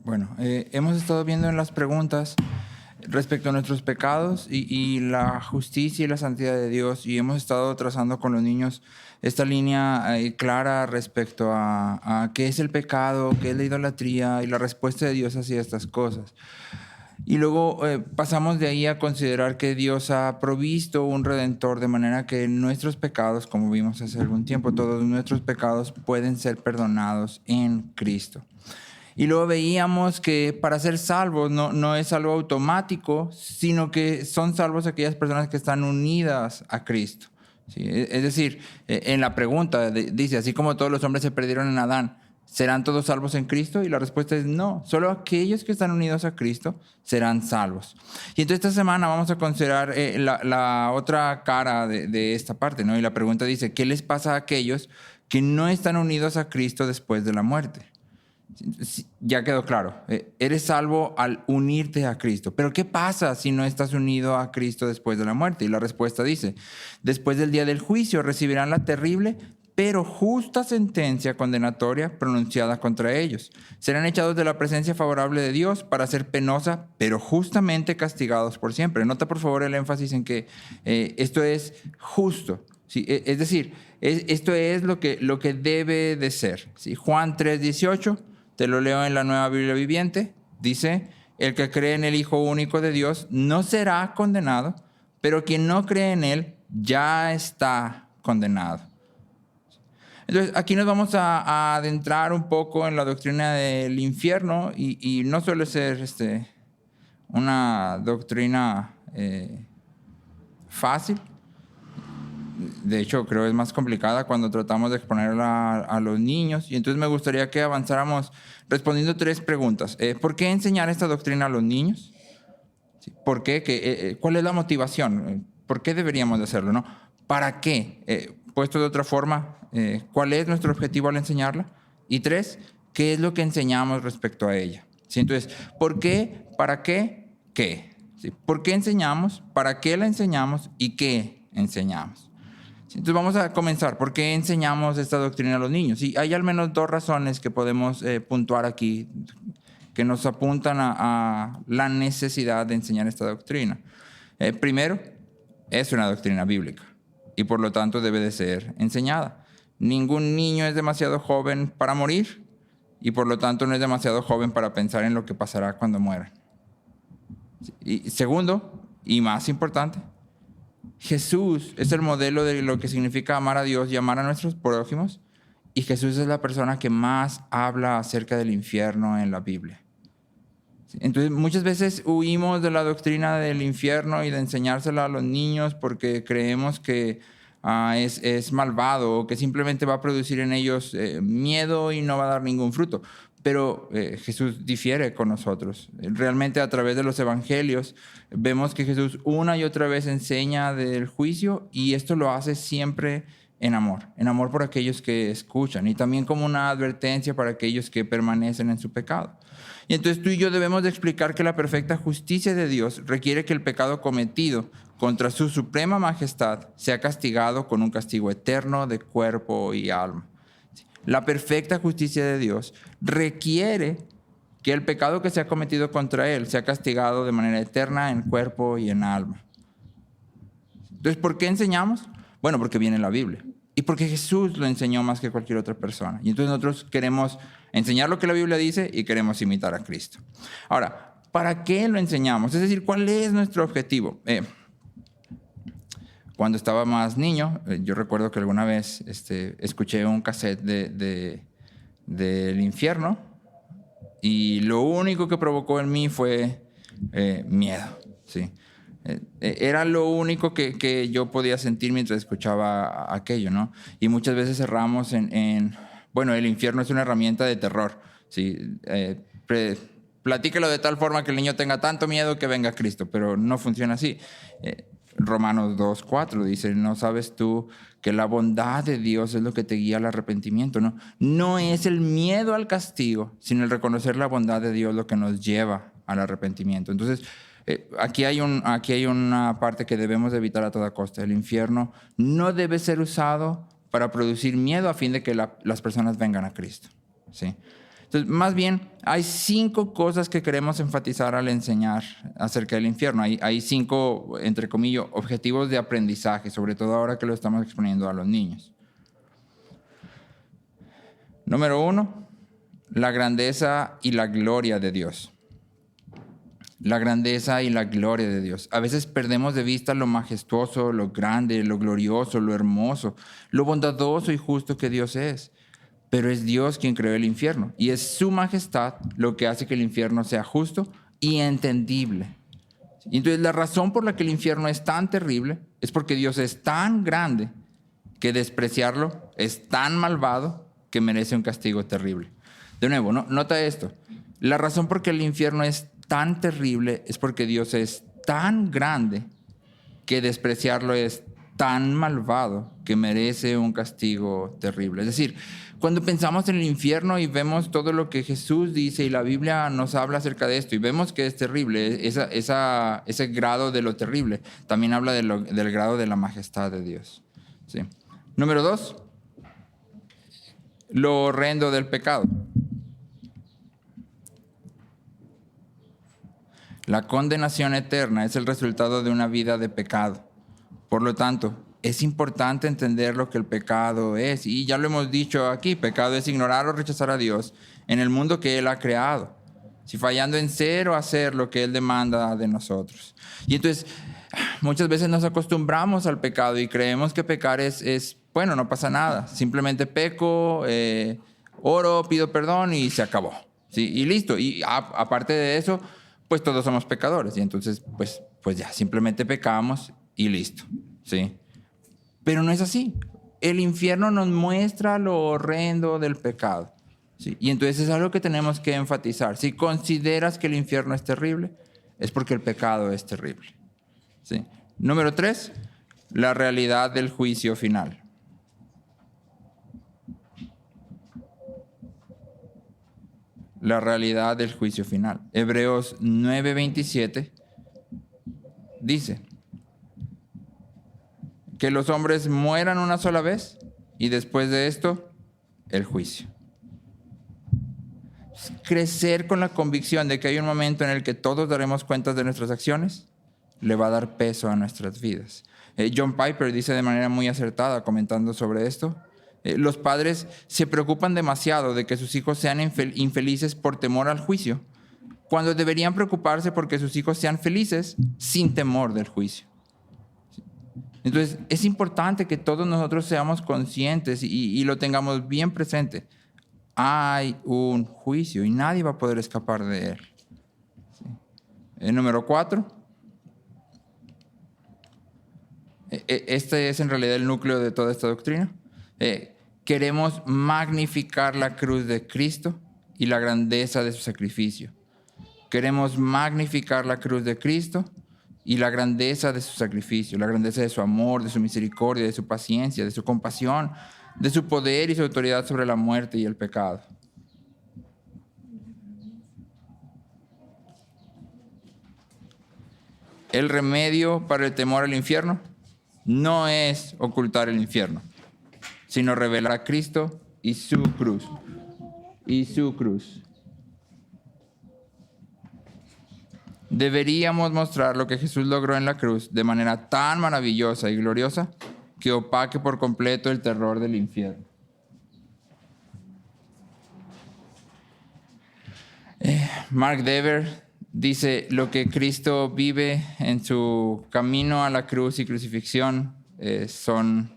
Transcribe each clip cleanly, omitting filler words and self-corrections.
Bueno, hemos estado viendo en las preguntas respecto a nuestros pecados y la justicia y la santidad de Dios, y hemos estado trazando con los niños esta línea clara respecto a qué es el pecado, qué es la idolatría y la respuesta de Dios hacia estas cosas. Y luego pasamos de ahí a considerar que Dios ha provisto un redentor, de manera que nuestros pecados, como vimos hace algún tiempo, todos nuestros pecados pueden ser perdonados en Cristo. Y luego veíamos que para ser salvos no es algo automático, sino que son salvos aquellas personas que están unidas a Cristo. ¿Sí? Es decir, en la pregunta dice, así como todos los hombres se perdieron en Adán, ¿serán todos salvos en Cristo? Y la respuesta es no, solo aquellos que están unidos a Cristo serán salvos. Y entonces esta semana vamos a considerar la otra cara de esta parte, ¿no? Y la pregunta dice, ¿qué les pasa a aquellos que no están unidos a Cristo después de la muerte? Ya quedó claro, eres salvo al unirte a Cristo. Pero ¿qué pasa si no estás unido a Cristo después de la muerte? Y la respuesta dice, después del día del juicio recibirán la terrible pero justa sentencia condenatoria pronunciada contra ellos. Serán echados de la presencia favorable de Dios para ser penosa, pero justamente castigados por siempre. Nota por favor el énfasis en que esto es justo. ¿Sí? Es decir, esto es lo que debe de ser. ¿Sí? Juan 3:18, te lo leo en la Nueva Biblia Viviente, dice, el que cree en el Hijo único de Dios no será condenado, pero quien no cree en Él ya está condenado. Entonces, aquí nos vamos a adentrar un poco en la doctrina del infierno y no suele ser una doctrina fácil. De hecho, creo que es más complicada cuando tratamos de exponerla a los niños. Y entonces me gustaría que avanzáramos respondiendo 3 preguntas. ¿Por qué enseñar esta doctrina a los niños? ¿Por qué? ¿Cuál es la motivación? ¿Por qué deberíamos de hacerlo? ¿No? ¿Para qué? Puesto de otra forma, ¿cuál es nuestro objetivo al enseñarla? Y 3, ¿qué es lo que enseñamos respecto a ella? ¿Sí? Entonces, ¿por qué? ¿Para qué? ¿Qué? ¿Sí? ¿Por qué enseñamos? ¿Para qué la enseñamos? ¿Y qué enseñamos? ¿Sí? Entonces vamos a comenzar. ¿Por qué enseñamos esta doctrina a los niños? Y hay al menos 2 razones que podemos puntuar aquí que nos apuntan a la necesidad de enseñar esta doctrina. Primero, es una doctrina bíblica y por lo tanto debe de ser enseñada. Ningún niño es demasiado joven para morir y por lo tanto no es demasiado joven para pensar en lo que pasará cuando muera. Y segundo, y más importante, Jesús es el modelo de lo que significa amar a Dios y amar a nuestros prójimos, y Jesús es la persona que más habla acerca del infierno en la Biblia. Entonces muchas veces huimos de la doctrina del infierno y de enseñársela a los niños porque creemos que es malvado o que simplemente va a producir en ellos miedo y no va a dar ningún fruto. Pero Jesús difiere con nosotros. Realmente a través de los evangelios vemos que Jesús una y otra vez enseña del juicio, y esto lo hace siempre en amor por aquellos que escuchan, y también como una advertencia para aquellos que permanecen en su pecado. Y entonces tú y yo debemos de explicar que la perfecta justicia de Dios requiere que el pecado cometido contra su suprema majestad sea castigado con un castigo eterno de cuerpo y alma. La perfecta justicia de Dios requiere que el pecado que se ha cometido contra Él sea castigado de manera eterna en cuerpo y en alma. Entonces, ¿por qué enseñamos? Bueno, porque viene en la Biblia. Y porque Jesús lo enseñó más que cualquier otra persona. Y entonces nosotros queremos enseñar lo que la Biblia dice y queremos imitar a Cristo. Ahora, ¿para qué lo enseñamos? Es decir, ¿cuál es nuestro objetivo? Cuando estaba más niño, yo recuerdo que alguna vez escuché un cassette del infierno, y lo único que provocó en mí fue miedo, ¿sí? Era lo único que yo podía sentir mientras escuchaba aquello, ¿no? Y muchas veces cerramos bueno, el infierno es una herramienta de terror, ¿sí? Platícalo de tal forma que el niño tenga tanto miedo que venga Cristo, pero no funciona así. Romanos 2:4 dice, ¿no sabes tú que la bondad de Dios es lo que te guía al arrepentimiento? No es el miedo al castigo, sino el reconocer la bondad de Dios lo que nos lleva al arrepentimiento. Entonces, aquí hay una parte que debemos de evitar a toda costa. El infierno no debe ser usado para producir miedo a fin de que las personas vengan a Cristo, ¿sí? Entonces, más bien, hay 5 cosas que queremos enfatizar al enseñar acerca del infierno. Hay 5, entre comillas, objetivos de aprendizaje, sobre todo ahora que lo estamos exponiendo a los niños. Número 1, la grandeza y la gloria de Dios. La grandeza y la gloria de Dios. A veces perdemos de vista lo majestuoso, lo grande, lo glorioso, lo hermoso, lo bondadoso y justo que Dios es. Pero es Dios quien creó el infierno y es su majestad lo que hace que el infierno sea justo y entendible. Y entonces la razón por la que el infierno es tan terrible es porque Dios es tan grande que despreciarlo es tan malvado que merece un castigo terrible. De nuevo, nota esto. La razón por la que el infierno es tan terrible es porque Dios es tan grande que despreciarlo es tan malvado que merece un castigo terrible. Es decir, cuando pensamos en el infierno y vemos todo lo que Jesús dice y la Biblia nos habla acerca de esto y vemos que es terrible, ese grado de lo terrible, también habla del grado de la majestad de Dios. ¿Sí? Número 2, lo horrendo del pecado. La condenación eterna es el resultado de una vida de pecado. Por lo tanto, es importante entender lo que el pecado es. Y ya lo hemos dicho aquí, pecado es ignorar o rechazar a Dios en el mundo que Él ha creado. Si fallando en ser o hacer lo que Él demanda de nosotros. Y entonces, muchas veces nos acostumbramos al pecado y creemos que pecar es bueno, no pasa nada. Simplemente peco, oro, pido perdón y se acabó. ¿Sí? Y listo. Y aparte de eso, pues todos somos pecadores. Y entonces, pues ya, simplemente pecamos y listo. ¿Sí? Pero no es así. El infierno nos muestra lo horrendo del pecado. ¿Sí? Y entonces es algo que tenemos que enfatizar. Si consideras que el infierno es terrible, es porque el pecado es terrible. ¿Sí? Número 3, la realidad del juicio final. La realidad del juicio final. Hebreos 9:27 dice que los hombres mueran una sola vez y después de esto, el juicio. Crecer con la convicción de que hay un momento en el que todos daremos cuentas de nuestras acciones le va a dar peso a nuestras vidas. John Piper dice de manera muy acertada, comentando sobre esto, los padres se preocupan demasiado de que sus hijos sean infelices por temor al juicio, cuando deberían preocuparse porque sus hijos sean felices sin temor del juicio. Entonces, es importante que todos nosotros seamos conscientes y lo tengamos bien presente. Hay un juicio y nadie va a poder escapar de él. ¿Sí? El número 4. Este es en realidad el núcleo de toda esta doctrina. Queremos magnificar la cruz de Cristo y la grandeza de su sacrificio. Queremos magnificar la cruz de Cristo y la grandeza de su sacrificio, la grandeza de su amor, de su misericordia, de su paciencia, de su compasión, de su poder y su autoridad sobre la muerte y el pecado. El remedio para el temor al infierno no es ocultar el infierno, sino revelar a Cristo y su cruz. Y su cruz. Deberíamos mostrar lo que Jesús logró en la cruz de manera tan maravillosa y gloriosa que opaque por completo el terror del infierno. Mark Dever dice, lo que Cristo vive en su camino a la cruz y crucifixión son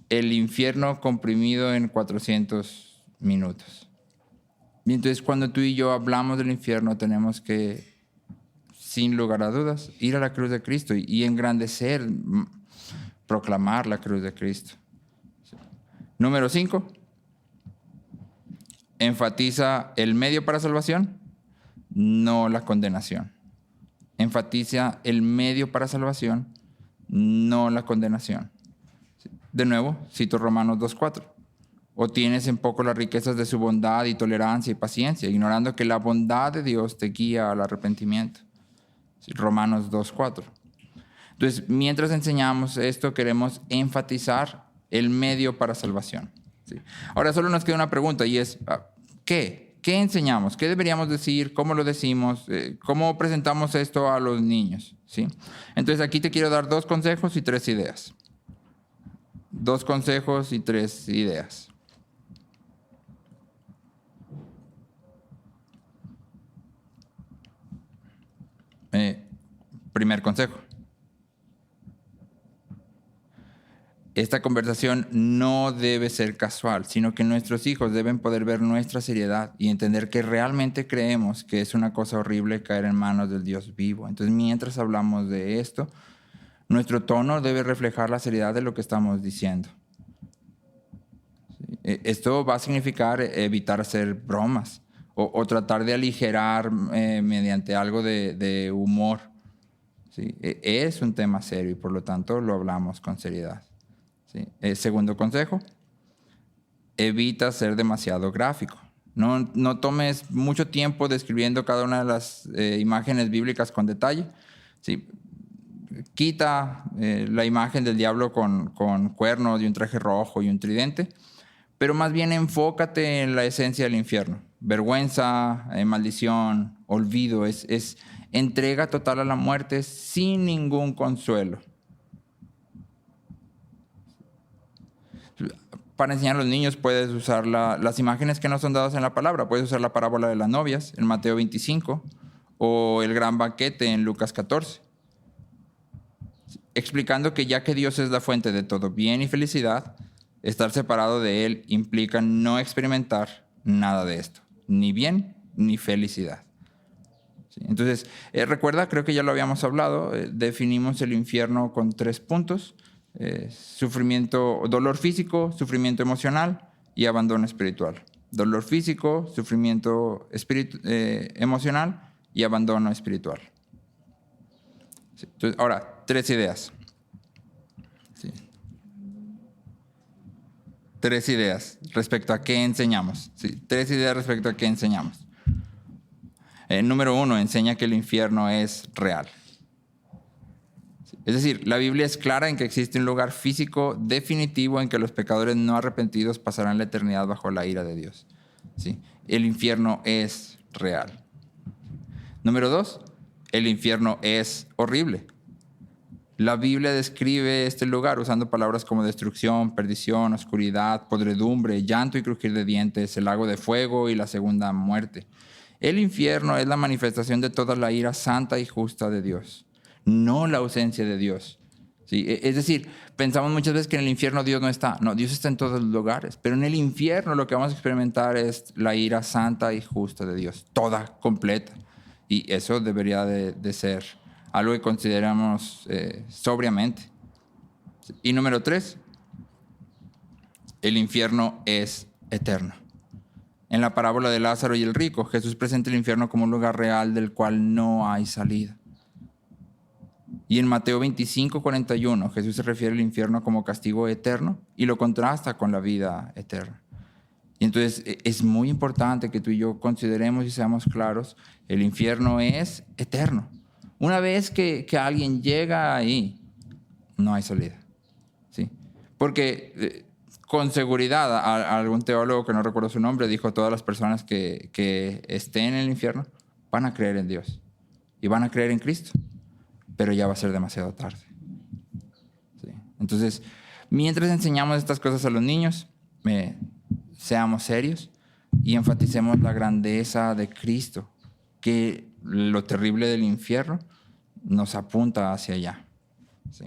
el infierno comprimido en 400 minutos. Y entonces cuando tú y yo hablamos del infierno tenemos que, sin lugar a dudas, ir a la cruz de Cristo y engrandecer, proclamar la cruz de Cristo. Número 5. Enfatiza el medio para salvación, no la condenación. Enfatiza el medio para salvación, no la condenación. De nuevo, cito Romanos 2:4. O tienes en poco las riquezas de su bondad y tolerancia y paciencia, ignorando que la bondad de Dios te guía al arrepentimiento. Romanos 2:4. Entonces, mientras enseñamos esto, queremos enfatizar el medio para salvación. ¿Sí? Ahora solo nos queda una pregunta y es, ¿qué? ¿Qué enseñamos? ¿Qué deberíamos decir? ¿Cómo lo decimos? ¿Cómo presentamos esto a los niños? ¿Sí? Entonces aquí te quiero dar 2 consejos y 3 ideas. 2 consejos y 3 ideas. Primer consejo. Esta conversación no debe ser casual, sino que nuestros hijos deben poder ver nuestra seriedad y entender que realmente creemos que es una cosa horrible caer en manos del Dios vivo. Entonces, mientras hablamos de esto, nuestro tono debe reflejar la seriedad de lo que estamos diciendo. Esto va a significar evitar hacer bromas o tratar de aligerar mediante algo de humor. ¿Sí? Es un tema serio y por lo tanto lo hablamos con seriedad. ¿Sí? Segundo consejo, evita ser demasiado gráfico. No tomes mucho tiempo describiendo cada una de las imágenes bíblicas con detalle. ¿Sí? Quita la imagen del diablo con cuernos y un traje rojo y un tridente, pero más bien enfócate en la esencia del infierno. Vergüenza, maldición, olvido, es entrega total a la muerte sin ningún consuelo. Para enseñar a los niños puedes usar las imágenes que no son dadas en la palabra. Puedes usar la parábola de las novias en Mateo 25 o el gran banquete en Lucas 14. Explicando que ya que Dios es la fuente de todo bien y felicidad, estar separado de Él implica no experimentar nada de esto. Ni bien ni felicidad. ¿Sí? Entonces, recuerda, creo que ya lo habíamos hablado, definimos el infierno con 3 puntos. Sufrimiento, dolor físico, sufrimiento emocional y abandono espiritual. Dolor físico, sufrimiento emocional y abandono espiritual. Sí. Entonces, ahora, 3 ideas. Sí. 3 ideas respecto a qué enseñamos. Sí. 3 ideas respecto a qué enseñamos. Número 1, enseña que el infierno es real. Es decir, la Biblia es clara en que existe un lugar físico definitivo en que los pecadores no arrepentidos pasarán la eternidad bajo la ira de Dios. ¿Sí? El infierno es real. Número 2, el infierno es horrible. La Biblia describe este lugar usando palabras como destrucción, perdición, oscuridad, podredumbre, llanto y crujir de dientes, el lago de fuego y la segunda muerte. El infierno es la manifestación de toda la ira santa y justa de Dios, no la ausencia de Dios. ¿Sí? Es decir, pensamos muchas veces que en el infierno Dios no está. No, Dios está en todos los lugares. Pero en el infierno lo que vamos a experimentar es la ira santa y justa de Dios, toda, completa. Y eso debería de ser algo que consideramos sobriamente. Y número 3, el infierno es eterno. En la parábola de Lázaro y el rico, Jesús presenta el infierno como un lugar real del cual no hay salida. Y en Mateo 25:41, Jesús se refiere al infierno como castigo eterno y lo contrasta con la vida eterna. Y entonces es muy importante que tú y yo consideremos y seamos claros, el infierno es eterno. Una vez que alguien llega ahí, no hay salida. ¿Sí? Porque con seguridad, algún teólogo que no recuerdo su nombre dijo, todas las personas que estén en el infierno van a creer en Dios y van a creer en Cristo. Pero ya va a ser demasiado tarde. ¿Sí? Entonces, mientras enseñamos estas cosas a los niños, seamos serios y enfaticemos la grandeza de Cristo, que lo terrible del infierno nos apunta hacia allá. ¿Sí?